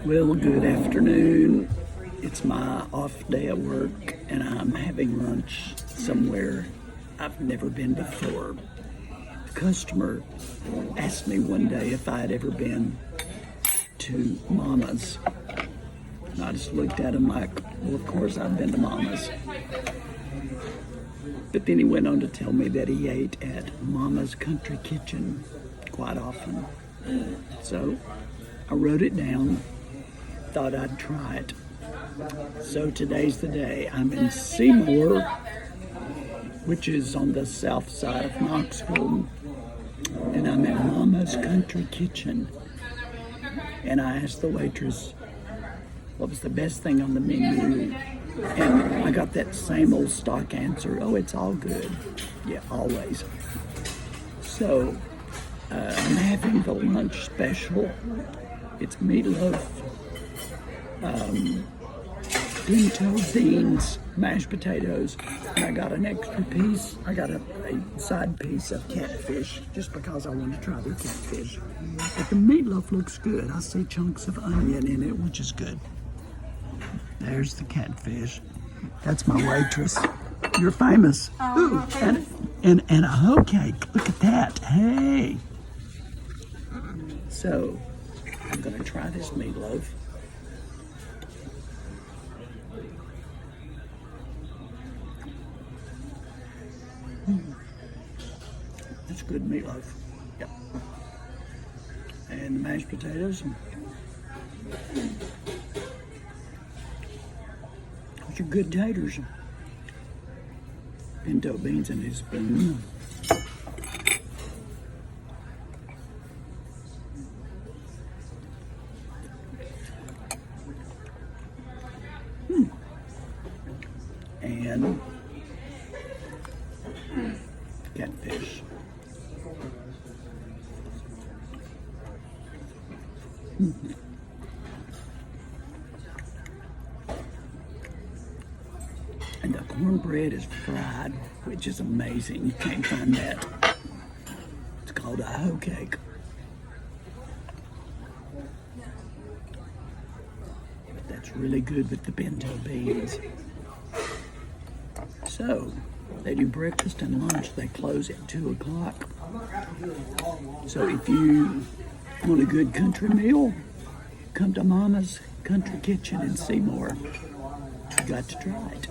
Well, good afternoon. It's my off day at work, and I'm having lunch somewhere I've never been before. The customer asked me one day if I had ever been to Mama's. And I just looked at him like, well, of course I've been to Mama's. But then he went on to tell me that he ate at Mama's Country Kitchen quite often. So I wrote it down, thought I'd try it. So today's the day. I'm in Seymour, which is on the south side of Knoxville, and I'm at Mama's Country Kitchen. And I asked the waitress what was the best thing on the menu, and I got that same old stock answer, oh, it's all good. Yeah, always. So I'm having the lunch special. It's meatloaf, pinto beans, mashed potatoes, and I got an extra piece. I got a side piece of catfish just because I want to try the catfish. But the meatloaf looks good. I see chunks of onion in it, which is good. There's the catfish. That's my waitress. You're famous. Ooh, and a hoe cake. Look at that. Hey. So I'm gonna try this meatloaf. That's good meatloaf. Yep. And the mashed potatoes. Those are good taters. Pinto beans in his spoon. And catfish. And the cornbread is fried, which is amazing. You can't find that. It's called a hoe cake. But that's really good with the pinto beans. So, they do breakfast and lunch. They close at 2 o'clock. So if you want a good country meal, come to Mama's Country Kitchen in Seymour. You got to try it.